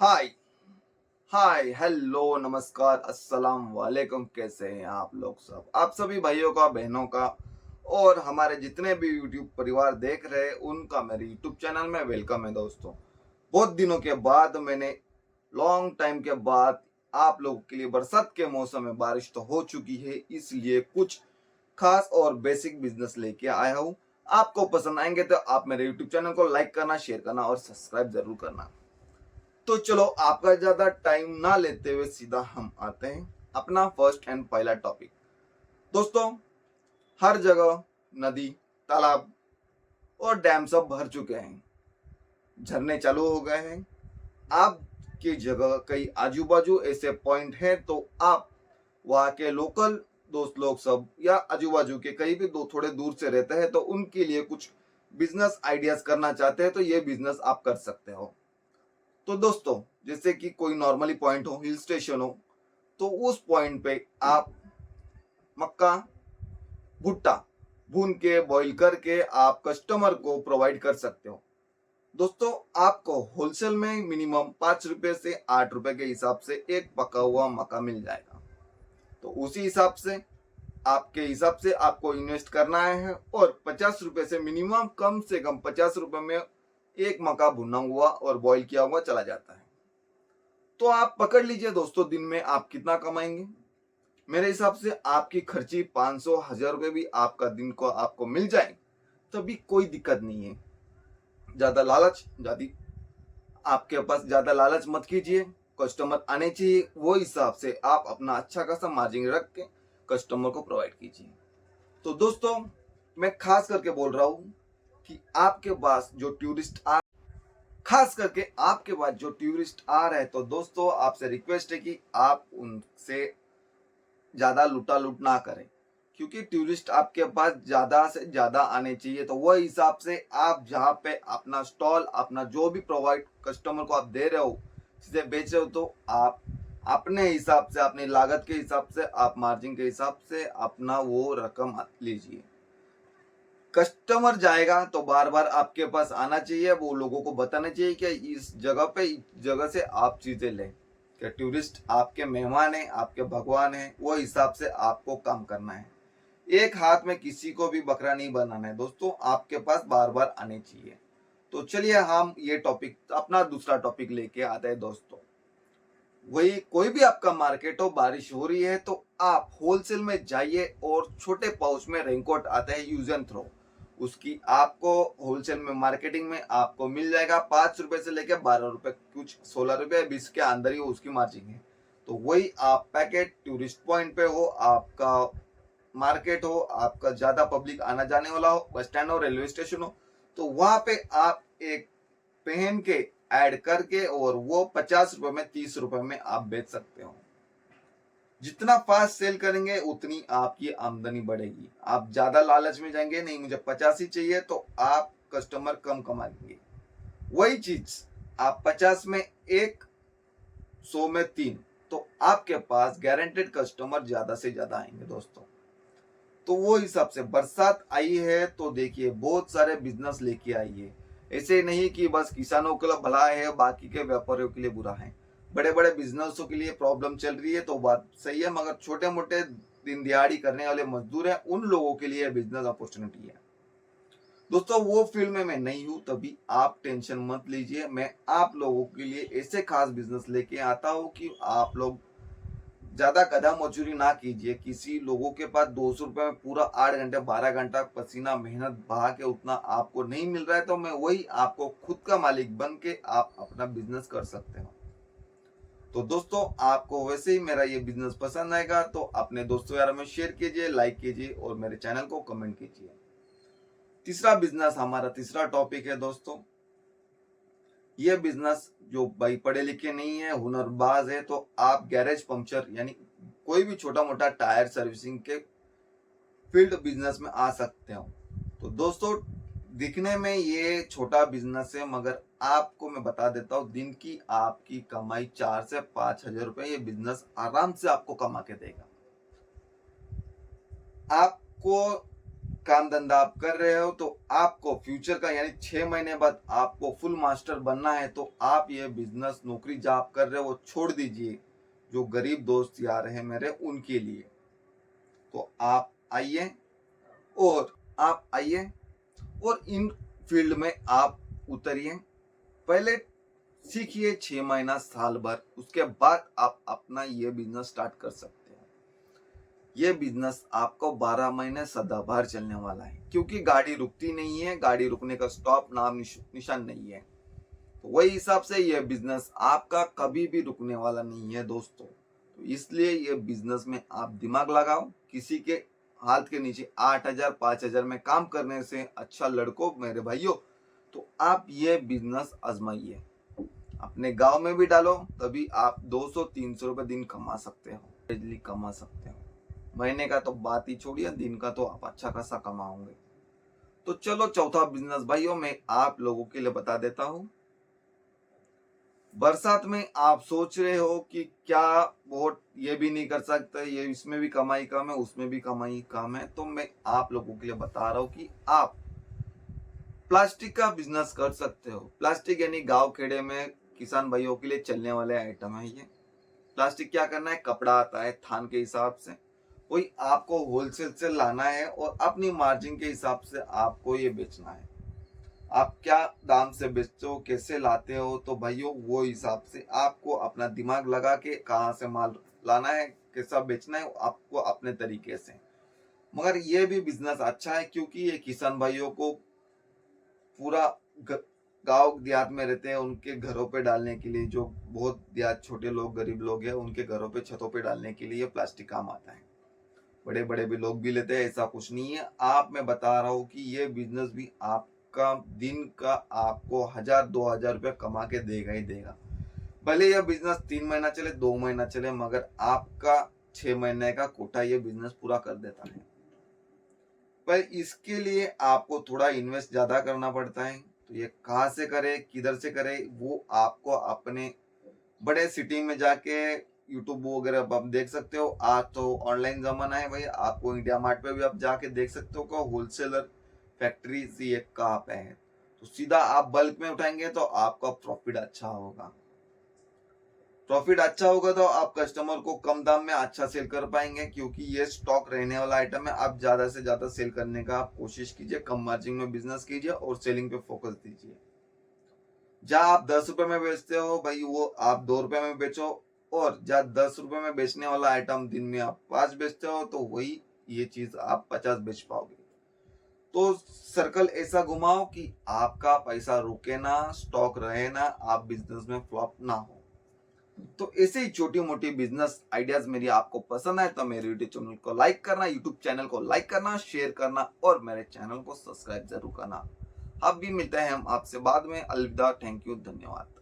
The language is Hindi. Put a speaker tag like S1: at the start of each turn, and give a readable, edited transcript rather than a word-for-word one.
S1: हाय हाय हेलो नमस्कार अस्सलाम वालेकुम। कैसे हैं आप लोग सब? आप सभी भाइयों का, बहनों का और हमारे जितने भी यूट्यूब परिवार देख रहे हैं उनका मेरे यूट्यूब चैनल में वेलकम है दोस्तों। बहुत दिनों के बाद मैंने लॉन्ग टाइम के बाद आप लोगों के लिए, बरसात के मौसम में बारिश तो हो चुकी है, इसलिए कुछ खास और बेसिक बिजनेस लेके आया हूँ। आपको पसंद आएंगे तो आप मेरे यूट्यूब चैनल को लाइक करना, शेयर करना और सब्सक्राइब जरूर करना। तो चलो आपका ज्यादा टाइम ना लेते हुए सीधा हम आते हैं अपना फर्स्ट एंड पहला टॉपिक। दोस्तों, हर जगह नदी, तालाब और डैम सब भर चुके हैं, झरने चालू हो गए हैं। आपकी जगह कई आजू बाजू ऐसे पॉइंट हैं, तो आप वहाँ के लोकल दोस्त लोग सब या आजू बाजू के कहीं भी दो थोड़े दूर से रहते हैं, तो उनके लिए कुछ बिजनेस आइडियाज करना चाहते हैं, तो ये बिजनेस आप कर सकते हो। तो दोस्तों, जैसे कि कोई नॉर्मली पॉइंट हो, हिल स्टेशन हो, तो उस पॉइंट पे आप मक्का, भुट्टा भून के बॉईल करके आप कस्टमर को प्रोवाइड कर सकते हो। दोस्तों, आपको होलसेल में मिनिमम 5 रुपए से 8 रुपए के हिसाब से एक पका हुआ मक्का मिल जाएगा। तो उसी हिसाब से आपके हिसाब से आपको इन्वेस्ट करना है, और 50 रुपए से मिनिमम, कम से कम 50 रुपए में एक मक्का भुना हुआ और बॉईल किया हुआ चला जाता है। तो आप पकड़ लीजिए दोस्तों, दिन में आप कितना कमाएंगे। मेरे हिसाब से आपकी खर्ची 500 1000 रुपए भी आपका दिन को आपको मिल जाए, तभी कोई दिक्कत नहीं है। ज्यादा लालच ज्यादा आपके पास ज्यादा लालच मत कीजिए। कस्टमर आने चाहिए, वो हिसाब से आप अपना अच्छा खासा मार्जिन रख के कस्टमर को प्रोवाइड कीजिए। तो दोस्तों, मैं खास करके बोल रहा हूँ कि आपके पास जो टूरिस्ट आ खास करके आपके पास जो टूरिस्ट आ रहे हैं, तो दोस्तों आपसे रिक्वेस्ट है कि आप उनसे ज्यादा लूटा लूट ना करें, क्योंकि टूरिस्ट आपके पास ज्यादा से ज्यादा आने चाहिए। तो वह हिसाब से आप जहाँ पे अपना स्टॉल, अपना जो भी प्रोवाइड कस्टमर को आप दे रहे हो, चीजें बेच रहे हो, तो आप अपने हिसाब से, अपनी लागत के हिसाब से, आप मार्जिन के हिसाब से अपना वो रकम लीजिए। कस्टमर जाएगा तो बार बार आपके पास आना चाहिए, वो लोगों को बताना चाहिए कि इस जगह पे, इस जगह से आप चीजें लें। कि टूरिस्ट आपके मेहमान हैं, आपके भगवान हैं, वो हिसाब से आपको काम करना है। एक हाथ में किसी को भी बकरा नहीं बनाना है दोस्तों, आपके पास बार बार आने चाहिए। तो चलिए हम ये टॉपिक, अपना दूसरा टॉपिक लेके आते हैं दोस्तों। वही, कोई भी आपका मार्केट हो, बारिश हो रही है, तो आप होलसेल में जाइए और छोटे पाउच में रेनकोट आता है यूज एंड थ्रो, उसकी आपको होलसेल में मार्केटिंग में आपको मिल जाएगा 5 रुपए से लेकर 12 रुपए, कुछ 16 रुपए 20 के अंदर ही उसकी मार्जिन है। तो वही आप पैकेट टूरिस्ट पॉइंट पे हो, आपका मार्केट हो, आपका ज्यादा पब्लिक आना जाने वाला हो, बस स्टैंड हो, रेलवे स्टेशन हो, तो वहां पे आप एक पहन के ऐड करके, और वो 50 रुपए में, 30 रुपए में आप बेच सकते हो। जितना फास्ट सेल करेंगे उतनी आपकी आमदनी बढ़ेगी। आप ज्यादा लालच में जाएंगे, नहीं मुझे 50 ही चाहिए, तो आप कस्टमर कम कमाएंगे। वही चीज आप 50 में एक, 100 में 3, तो आपके पास गारंटेड कस्टमर ज्यादा से ज्यादा आएंगे दोस्तों। तो वो हिसाब से बरसात आई है, तो देखिए बहुत सारे बिजनेस लेके आई है। ऐसे नहीं कि बस किसानों के लिए भला है, बाकी के व्यापारियों के लिए बुरा है। बड़े बड़े बिजनेसों के लिए प्रॉब्लम चल रही है, तो बात सही है, मगर छोटे मोटे दिन दिहाड़ी करने वाले मजदूर हैं, उन लोगों के लिए बिजनेस अपॉर्चुनिटी है दोस्तों। वो फील्ड में मैं नहीं हूं, तभी आप टेंशन मत लीजिए। मैं आप लोगों के लिए ऐसे खास बिजनेस लेके आता हूं कि आप लोग ज्यादा गधा मजूरी ना कीजिए। किसी लोगों के पास 200 रुपए में पूरा 8 घंटे 12 घंटा पसीना मेहनत बहा के उतना आपको नहीं मिल रहा है, तो मैं वही आपको खुद का मालिक बन के आप अपना बिजनेस कर सकते हो। तो दोस्तों, आपको वैसे ही मेरा ये बिजनेस पसंद आएगा तो अपने दोस्तों यारों में शेयर कीजिए, लाइक कीजिए और मेरे चैनल को कमेंट कीजिए। तीसरा बिजनेस, हमारा तीसरा टॉपिक है दोस्तों। ये बिजनेस जो भाई पढ़े लिखे नहीं है, हुनरबाज है, तो आप गैरेज पंक्चर यानी कोई भी छोटा मोटा टायर सर्विसिंग के फील्ड बिजनेस में आ सकते हो। तो दोस्तों, दिखने में ये छोटा बिजनेस है, मगर आपको मैं बता देता हूँ, दिन की आपकी कमाई 4 से 5 हजार रुपए ये बिजनेस आराम से आपको कमा के देगा। आपको काम धंधा आप कर रहे हो तो आपको फ्यूचर का यानी 6 महीने बाद आपको फुल मास्टर बनना है, तो आप ये बिजनेस नौकरी जो आप कर रहे हो वो छोड़ दीजिए। जो गरीब दोस्त यार हैं मेरे उनके लिए, तो आप आइए और और इन फील्ड में आप उतरिए। पहले सीखिए 6 महीना साल भर, उसके बाद आप अपना ये बिजनेस स्टार्ट कर सकते हो। ये बिजनेस आपको 12 महीने सदाबहार चलने वाला है, क्योंकि गाड़ी रुकती नहीं है, गाड़ी रुकने का स्टॉप नाम निशान नहीं है। तो वही हिसाब से ये बिजनेस आपका कभी भी रुकने वाला नहीं है दोस्तों। तो इसलिए ये बिजनेस में आप दिमाग लगाओ। किसी के हाथ के नीचे 8,000 5,000 में काम करने से अच्छा लड़कों मेरे भाइयों, तो आप ये बिजनेस आजमाइए। अपने गांव में भी डालो, तभी आप 200-300 रुपए दिन कमा सकते हो, बिजली कमा सकते हो। महीने का तो बात ही छोड़िए, दिन का तो आप अच्छा खासा कमाओगे। तो चलो चौथा बिजनेस भाइयों मैं आप लोगों के लिए बता देता हूँ। बरसात में आप सोच रहे हो कि क्या बहुत ये भी नहीं कर सकते, ये इसमें भी कमाई कम है, उसमें भी कमाई कम है, तो मैं आप लोगों के लिए बता रहा हूँ कि आप प्लास्टिक का बिजनेस कर सकते हो। प्लास्टिक यानी गांव खेड़े में किसान भाइयों के लिए चलने वाले आइटम है ये। प्लास्टिक क्या करना है, कपड़ा आता है थान के हिसाब से, वही आपको होलसेल से लाना है और अपनी मार्जिन के हिसाब से आपको ये बेचना है। आप क्या दाम से बेचते हो, कैसे लाते हो, तो भाइयों वो हिसाब से आपको अपना दिमाग लगा के कहाँ से माल लाना है, कैसा बेचना है, आपको अपने तरीके से। मगर ये भी बिजनेस अच्छा है, क्योंकि ये किसान भाइयों को पूरा गांव देहात में रहते हैं उनके घरों पे डालने के लिए, जो बहुत देहात छोटे लोग गरीब लोग हैं उनके घरों पे छतों पे डालने के लिए प्लास्टिक काम आता है। बड़े बड़े भी लोग भी लेते हैं, ऐसा कुछ नहीं है। आप मैं बता रहा हूँ कि ये बिजनेस भी आपका दिन का आपको 1,000-2,000 रुपया कमा के देगा ही देगा। भले यह बिजनेस 3 महीना चले 2 महीना चले, मगर आपका 6 महीने का कोटा ये बिजनेस पूरा कर देता है। पर इसके लिए आपको थोड़ा इन्वेस्ट ज्यादा करना पड़ता है। तो ये कहाँ से करे, किधर से करे, वो आपको अपने बड़े सिटी में जाके यूट्यूब वगैरह आप देख सकते हो। आज तो ऑनलाइन जमाना है भाई, आपको इंडिया मार्ट पे भी आप जाके देख सकते हो कि होलसेलर फैक्ट्री सी एक कहाँ पे है। तो सीधा आप बल्क में उठाएंगे तो आपका प्रॉफिट अच्छा होगा। प्रॉफिट अच्छा होगा तो आप कस्टमर को कम दाम में अच्छा सेल कर पाएंगे, क्योंकि ये स्टॉक रहने वाला आइटम है। आप ज्यादा से ज्यादा सेल करने का आप कोशिश कीजिए, कम मार्जिन में बिजनेस कीजिए और सेलिंग पे फोकस दीजिए। जहाँ आप 10 रुपए में बेचते हो भाई, वो आप 2 रुपए में बेचो। और जहाँ 10 रुपए में बेचने वाला आइटम दिन में आप 5 बेचते हो, तो वही ये चीज आप 50 बेच पाओगे। तो सर्कल ऐसा घुमाओ कि आपका पैसा रुके ना, स्टॉक रहे ना, आप बिजनेस में फ्लॉप ना हो। तो ऐसे ही छोटी मोटी बिजनेस आइडियाज मेरी आपको पसंद आए तो मेरे यूट्यूब चैनल को लाइक करना, शेयर करना और मेरे चैनल को सब्सक्राइब जरूर करना। अब भी मिलते हैं हम आपसे बाद में। अलविदा, थैंक यू, धन्यवाद।